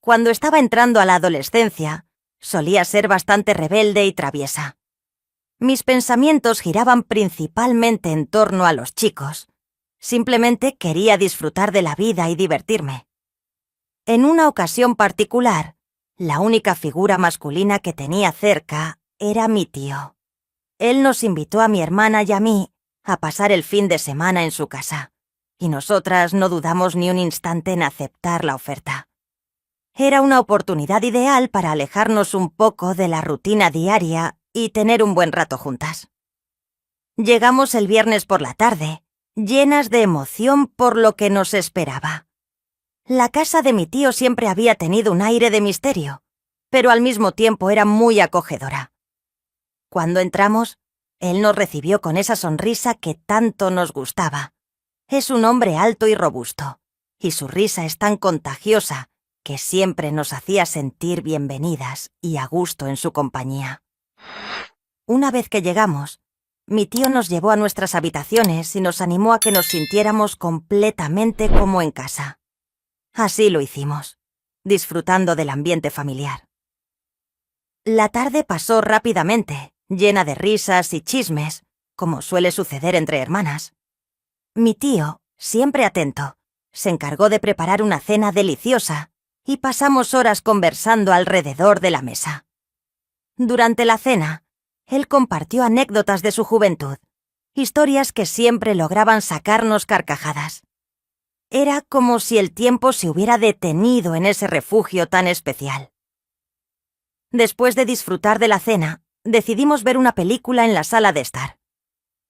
Cuando estaba entrando a la adolescencia, solía ser bastante rebelde y traviesa. Mis pensamientos giraban principalmente en torno a los chicos. Simplemente quería disfrutar de la vida y divertirme. En una ocasión particular, la única figura masculina que tenía cerca era mi tío. Él nos invitó a mi hermana y a mí a pasar el fin de semana en su casa, y nosotras no dudamos ni un instante en aceptar la oferta. Era una oportunidad ideal para alejarnos un poco de la rutina diaria y tener un buen rato juntas. Llegamos el viernes por la tarde, llenas de emoción por lo que nos esperaba. La casa de mi tío siempre había tenido un aire de misterio, pero al mismo tiempo era muy acogedora. Cuando entramos, él nos recibió con esa sonrisa que tanto nos gustaba. Es un hombre alto y robusto, y su risa es tan contagiosa que siempre nos hacía sentir bienvenidas y a gusto en su compañía. Una vez que llegamos, mi tío nos llevó a nuestras habitaciones y nos animó a que nos sintiéramos completamente como en casa. Así lo hicimos, disfrutando del ambiente familiar. La tarde pasó rápidamente, llena de risas y chismes, como suele suceder entre hermanas. Mi tío, siempre atento, se encargó de preparar una cena deliciosa y pasamos horas conversando alrededor de la mesa. Durante la cena, él compartió anécdotas de su juventud, historias que siempre lograban sacarnos carcajadas. Era como si el tiempo se hubiera detenido en ese refugio tan especial. Después de disfrutar de la cena, decidimos ver una película en la sala de estar.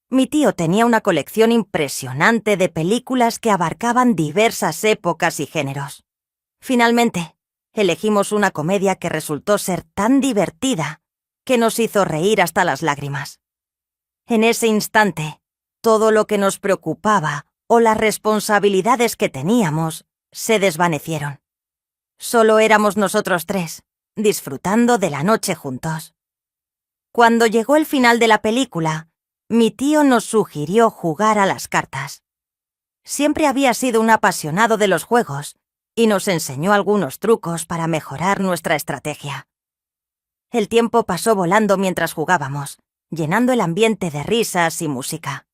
Mi tío tenía una colección impresionante de películas que abarcaban diversas épocas y géneros. Finalmente, elegimos una comedia que resultó ser tan divertida que nos hizo reír hasta las lágrimas. En ese instante, todo lo que nos preocupaba o las responsabilidades que teníamos se desvanecieron. Solo éramos nosotros tres, disfrutando de la noche juntos. Cuando llegó el final de la película, mi tío nos sugirió jugar a las cartas. Siempre había sido un apasionado de los juegos y nos enseñó algunos trucos para mejorar nuestra estrategia. El tiempo pasó volando mientras jugábamos, llenando el ambiente de risas y música.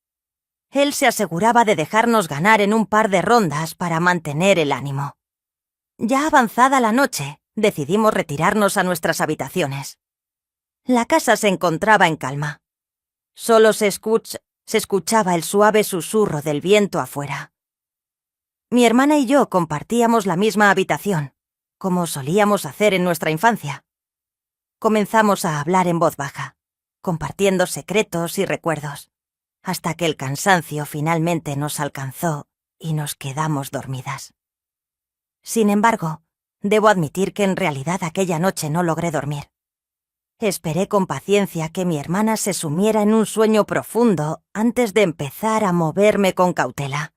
Él se aseguraba de dejarnos ganar en un par de rondas para mantener el ánimo. Ya avanzada la noche, decidimos retirarnos a nuestras habitaciones. La casa se encontraba en calma. Solo se escuchaba el suave susurro del viento afuera. Mi hermana y yo compartíamos la misma habitación, como solíamos hacer en nuestra infancia. Comenzamos a hablar en voz baja, compartiendo secretos y recuerdos, hasta que el cansancio finalmente nos alcanzó y nos quedamos dormidas. Sin embargo, debo admitir que en realidad aquella noche no logré dormir. Esperé con paciencia que mi hermana se sumiera en un sueño profundo antes de empezar a moverme con cautela.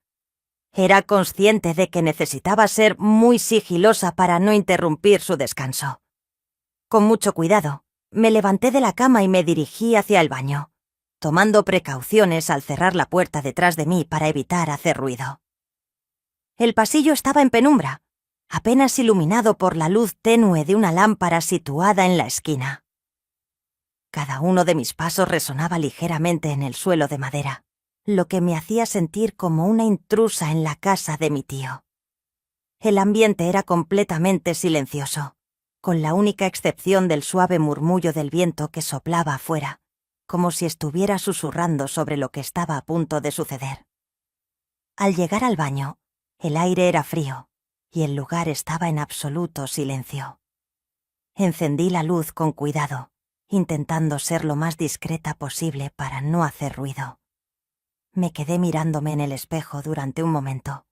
Era consciente de que necesitaba ser muy sigilosa para no interrumpir su descanso. Con mucho cuidado, me levanté de la cama y me dirigí hacia el baño, tomando precauciones al cerrar la puerta detrás de mí para evitar hacer ruido. El pasillo estaba en penumbra, apenas iluminado por la luz tenue de una lámpara situada en la esquina. Cada uno de mis pasos resonaba ligeramente en el suelo de madera, lo que me hacía sentir como una intrusa en la casa de mi tío. El ambiente era completamente silencioso, con la única excepción del suave murmullo del viento que soplaba afuera, como si estuviera susurrando sobre lo que estaba a punto de suceder. Al llegar al baño, el aire era frío y el lugar estaba en absoluto silencio. Encendí la luz con cuidado, intentando ser lo más discreta posible para no hacer ruido. Me quedé mirándome en el espejo durante un momento,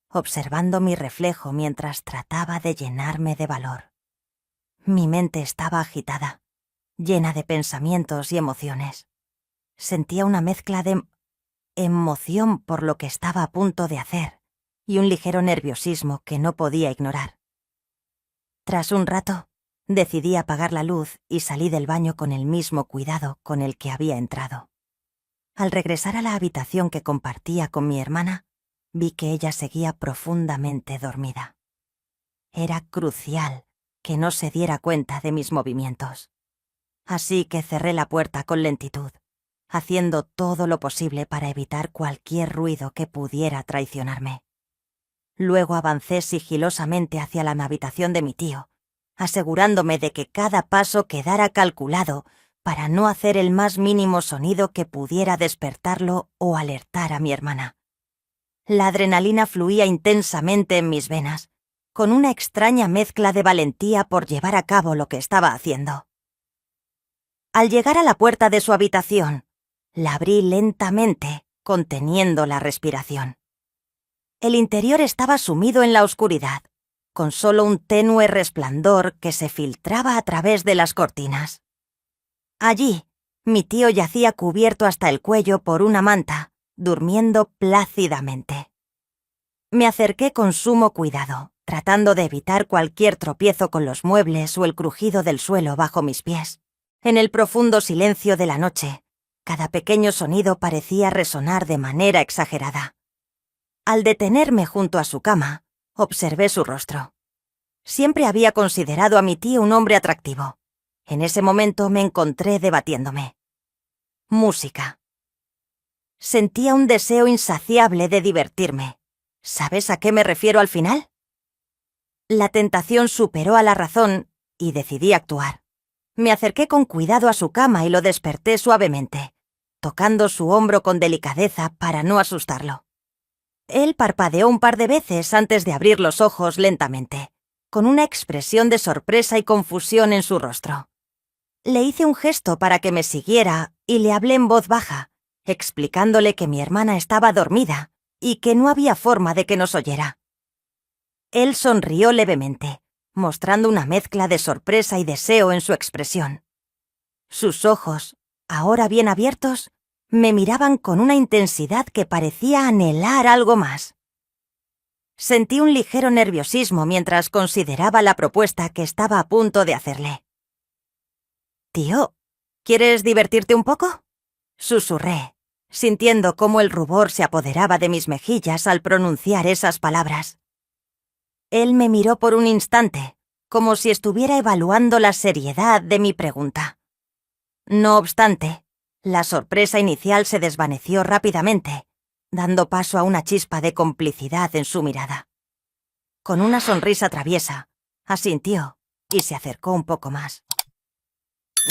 observando mi reflejo mientras trataba de llenarme de valor. Mi mente estaba agitada, llena de pensamientos y emociones. Sentía una mezcla de emoción por lo que estaba a punto de hacer y un ligero nerviosismo que no podía ignorar. Tras un rato, decidí apagar la luz y salí del baño con el mismo cuidado con el que había entrado. Al regresar a la habitación que compartía con mi hermana, vi que ella seguía profundamente dormida. Era crucial que no se diera cuenta de mis movimientos. Así que cerré la puerta con lentitud, haciendo todo lo posible para evitar cualquier ruido que pudiera traicionarme. Luego avancé sigilosamente hacia la habitación de mi tío, asegurándome de que cada paso quedara calculado para no hacer el más mínimo sonido que pudiera despertarlo o alertar a mi hermana. La adrenalina fluía intensamente en mis venas, con una extraña mezcla de valentía por llevar a cabo lo que estaba haciendo. Al llegar a la puerta de su habitación, la abrí lentamente, conteniendo la respiración. El interior estaba sumido en la oscuridad, con solo un tenue resplandor que se filtraba a través de las cortinas. Allí, mi tío yacía cubierto hasta el cuello por una manta, durmiendo plácidamente. Me acerqué con sumo cuidado, tratando de evitar cualquier tropiezo con los muebles o el crujido del suelo bajo mis pies. En el profundo silencio de la noche, cada pequeño sonido parecía resonar de manera exagerada. Al detenerme junto a su cama, observé su rostro. Siempre había considerado a mi tío un hombre atractivo. En ese momento me encontré debatiéndome. Música. Sentía un deseo insaciable de divertirme. ¿Sabes a qué me refiero al final? La tentación superó a la razón y decidí actuar. Me acerqué con cuidado a su cama y lo desperté suavemente, tocando su hombro con delicadeza para no asustarlo. Él parpadeó un par de veces antes de abrir los ojos lentamente, con una expresión de sorpresa y confusión en su rostro. Le hice un gesto para que me siguiera y le hablé en voz baja, explicándole que mi hermana estaba dormida y que no había forma de que nos oyera. Él sonrió levemente, mostrando una mezcla de sorpresa y deseo en su expresión. Sus ojos, ahora bien abiertos, me miraban con una intensidad que parecía anhelar algo más. Sentí un ligero nerviosismo mientras consideraba la propuesta que estaba a punto de hacerle. «Tío, ¿quieres divertirte un poco?», susurré, sintiendo cómo el rubor se apoderaba de mis mejillas al pronunciar esas palabras. Él me miró por un instante, como si estuviera evaluando la seriedad de mi pregunta. No obstante, la sorpresa inicial se desvaneció rápidamente, dando paso a una chispa de complicidad en su mirada. Con una sonrisa traviesa, asintió y se acercó un poco más.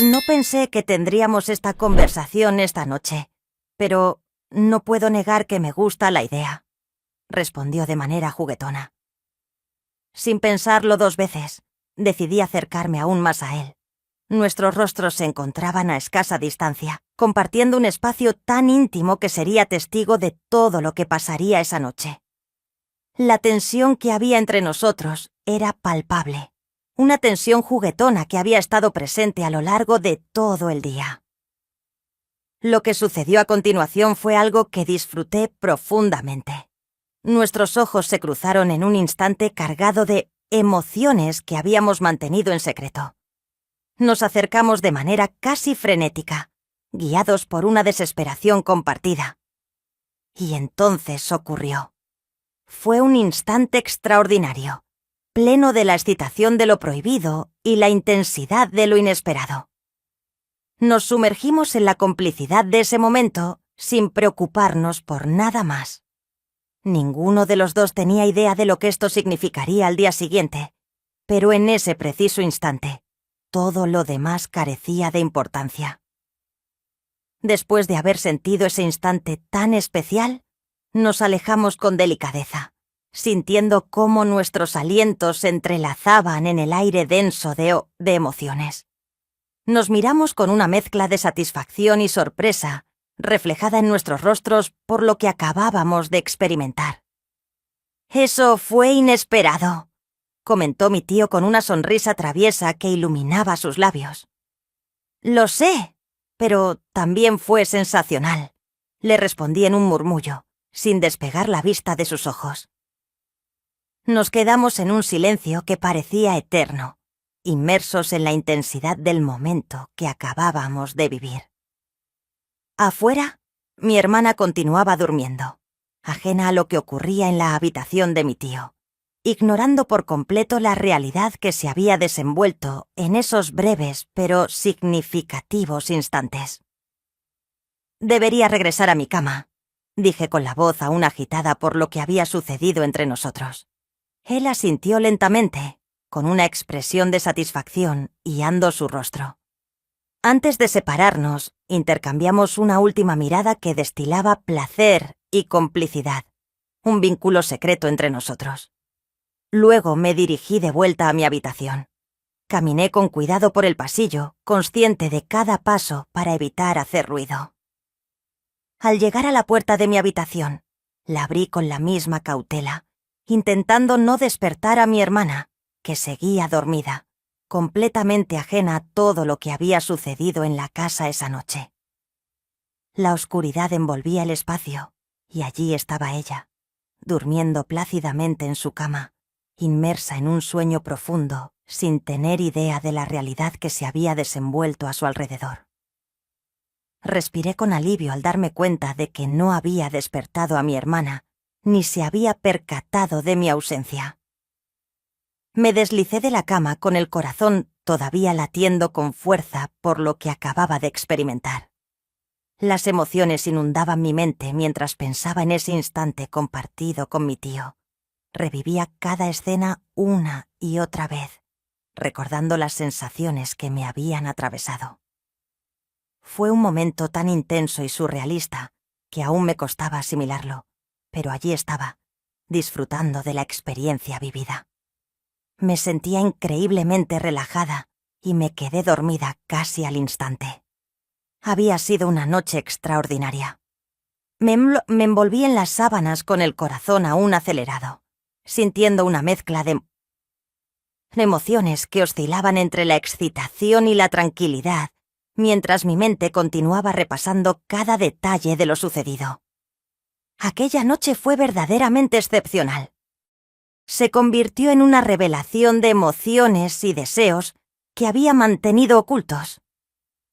«No pensé que tendríamos esta conversación esta noche, pero no puedo negar que me gusta la idea», respondió de manera juguetona. Sin pensarlo dos veces, decidí acercarme aún más a él. Nuestros rostros se encontraban a escasa distancia, compartiendo un espacio tan íntimo que sería testigo de todo lo que pasaría esa noche. La tensión que había entre nosotros era palpable, una tensión juguetona que había estado presente a lo largo de todo el día. Lo que sucedió a continuación fue algo que disfruté profundamente. Nuestros ojos se cruzaron en un instante cargado de emociones que habíamos mantenido en secreto. Nos acercamos de manera casi frenética, guiados por una desesperación compartida. Y entonces ocurrió. Fue un instante extraordinario, pleno de la excitación de lo prohibido y la intensidad de lo inesperado. Nos sumergimos en la complicidad de ese momento sin preocuparnos por nada más. Ninguno de los dos tenía idea de lo que esto significaría al día siguiente, pero en ese preciso instante, todo lo demás carecía de importancia. Después de haber sentido ese instante tan especial, nos alejamos con delicadeza, sintiendo cómo nuestros alientos se entrelazaban en el aire denso de emociones. Nos miramos con una mezcla de satisfacción y sorpresa, reflejada en nuestros rostros por lo que acabábamos de experimentar. «Eso fue inesperado», comentó mi tío con una sonrisa traviesa que iluminaba sus labios. «Lo sé, pero también fue sensacional», le respondí en un murmullo, sin despegar la vista de sus ojos. Nos quedamos en un silencio que parecía eterno, inmersos en la intensidad del momento que acabábamos de vivir. Afuera, mi hermana continuaba durmiendo, ajena a lo que ocurría en la habitación de mi tío. ignorando por completo la realidad que se había desenvuelto en esos breves pero significativos instantes. «Debería regresar a mi cama», dije con la voz aún agitada por lo que había sucedido entre nosotros. Él asintió lentamente, con una expresión de satisfacción guiando su rostro. Antes de separarnos, intercambiamos una última mirada que destilaba placer y complicidad, un vínculo secreto entre nosotros. Luego me dirigí de vuelta a mi habitación. Caminé con cuidado por el pasillo, consciente de cada paso para evitar hacer ruido. Al llegar a la puerta de mi habitación, la abrí con la misma cautela, intentando no despertar a mi hermana, que seguía dormida, completamente ajena a todo lo que había sucedido en la casa esa noche. La oscuridad envolvía el espacio, y allí estaba ella, durmiendo plácidamente en su cama, inmersa en un sueño profundo, sin tener idea de la realidad que se había desenvuelto a su alrededor. Respiré con alivio al darme cuenta de que no había despertado a mi hermana, ni se había percatado de mi ausencia. Me deslicé de la cama con el corazón todavía latiendo con fuerza por lo que acababa de experimentar. Las emociones inundaban mi mente mientras pensaba en ese instante compartido con mi tío. Revivía cada escena una y otra vez, recordando las sensaciones que me habían atravesado. Fue un momento tan intenso y surrealista que aún me costaba asimilarlo, pero allí estaba, disfrutando de la experiencia vivida. Me sentía increíblemente relajada y me quedé dormida casi al instante. Había sido una noche extraordinaria. Me envolví en las sábanas con el corazón aún acelerado, sintiendo una mezcla de emociones que oscilaban entre la excitación y la tranquilidad, mientras mi mente continuaba repasando cada detalle de lo sucedido. Aquella noche fue verdaderamente excepcional. Se convirtió en una revelación de emociones y deseos que había mantenido ocultos.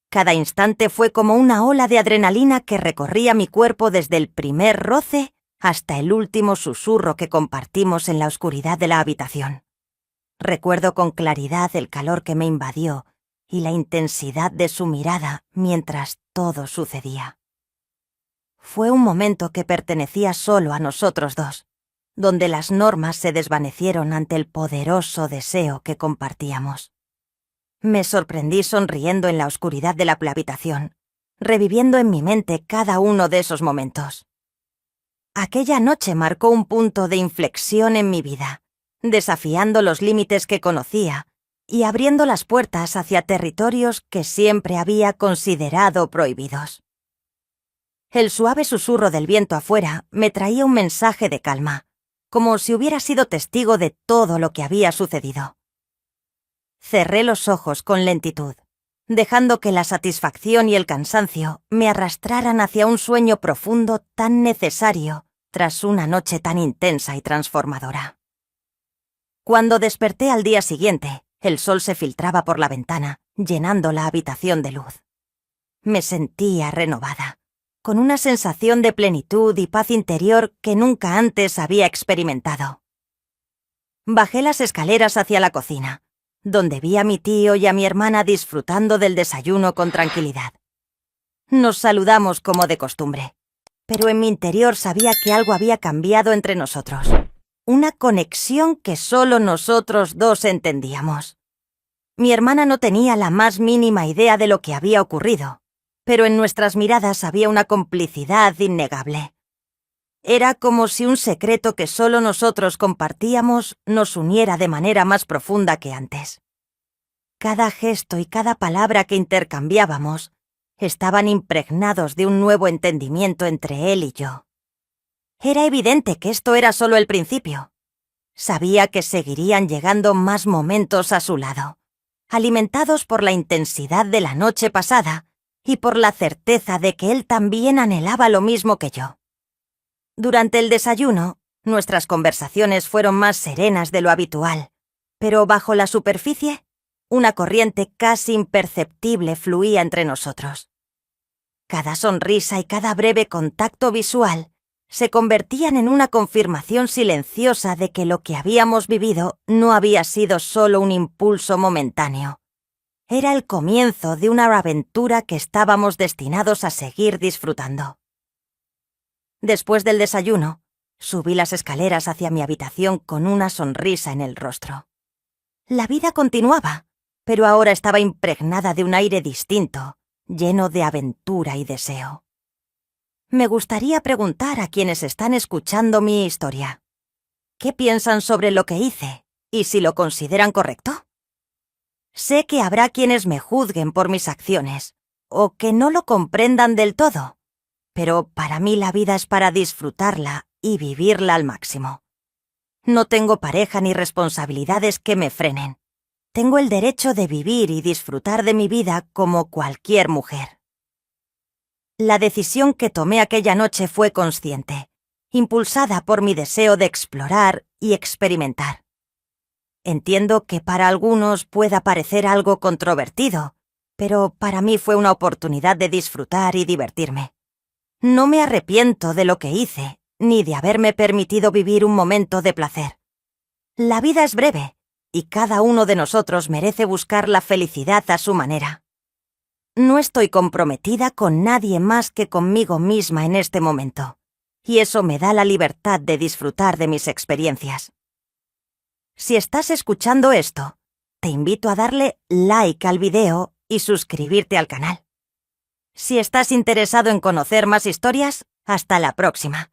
Cada instante fue como una ola de adrenalina que recorría mi cuerpo desde el primer roce hasta el último susurro que compartimos en la oscuridad de la habitación. Recuerdo con claridad el calor que me invadió y la intensidad de su mirada mientras todo sucedía. Fue un momento que pertenecía solo a nosotros dos, donde las normas se desvanecieron ante el poderoso deseo que compartíamos. Me sorprendí sonriendo en la oscuridad de la habitación, reviviendo en mi mente cada uno de esos momentos. Aquella noche marcó un punto de inflexión en mi vida, desafiando los límites que conocía y abriendo las puertas hacia territorios que siempre había considerado prohibidos. El suave susurro del viento afuera me traía un mensaje de calma, como si hubiera sido testigo de todo lo que había sucedido. Cerré los ojos con lentitud, dejando que la satisfacción y el cansancio me arrastraran hacia un sueño profundo tan necesario tras una noche tan intensa y transformadora. Cuando desperté al día siguiente, el sol se filtraba por la ventana, llenando la habitación de luz. Me sentía renovada, con una sensación de plenitud y paz interior que nunca antes había experimentado. Bajé las escaleras hacia la cocina, donde vi a mi tío y a mi hermana disfrutando del desayuno con tranquilidad. Nos saludamos como de costumbre, pero en mi interior sabía que algo había cambiado entre nosotros. Una conexión que solo nosotros dos entendíamos. Mi hermana no tenía la más mínima idea de lo que había ocurrido, pero en nuestras miradas había una complicidad innegable. Era como si un secreto que solo nosotros compartíamos nos uniera de manera más profunda que antes. Cada gesto y cada palabra que intercambiábamos estaban impregnados de un nuevo entendimiento entre él y yo. Era evidente que esto era solo el principio. Sabía que seguirían llegando más momentos a su lado, alimentados por la intensidad de la noche pasada y por la certeza de que él también anhelaba lo mismo que yo. Durante el desayuno, nuestras conversaciones fueron más serenas de lo habitual, pero bajo la superficie, una corriente casi imperceptible fluía entre nosotros. Cada sonrisa y cada breve contacto visual se convertían en una confirmación silenciosa de que lo que habíamos vivido no había sido solo un impulso momentáneo. Era el comienzo de una aventura que estábamos destinados a seguir disfrutando. Después del desayuno, subí las escaleras hacia mi habitación con una sonrisa en el rostro. La vida continuaba, pero ahora estaba impregnada de un aire distinto, lleno de aventura y deseo. Me gustaría preguntar a quienes están escuchando mi historia: ¿qué piensan sobre lo que hice y si lo consideran correcto? Sé que habrá quienes me juzguen por mis acciones o que no lo comprendan del todo, pero para mí la vida es para disfrutarla y vivirla al máximo. No tengo pareja ni responsabilidades que me frenen. Tengo el derecho de vivir y disfrutar de mi vida como cualquier mujer. La decisión que tomé aquella noche fue consciente, impulsada por mi deseo de explorar y experimentar. Entiendo que para algunos pueda parecer algo controvertido, pero para mí fue una oportunidad de disfrutar y divertirme. No me arrepiento de lo que hice, ni de haberme permitido vivir un momento de placer. La vida es breve, y cada uno de nosotros merece buscar la felicidad a su manera. No estoy comprometida con nadie más que conmigo misma en este momento, y eso me da la libertad de disfrutar de mis experiencias. Si estás escuchando esto, te invito a darle like al video y suscribirte al canal. Si estás interesado en conocer más historias, hasta la próxima.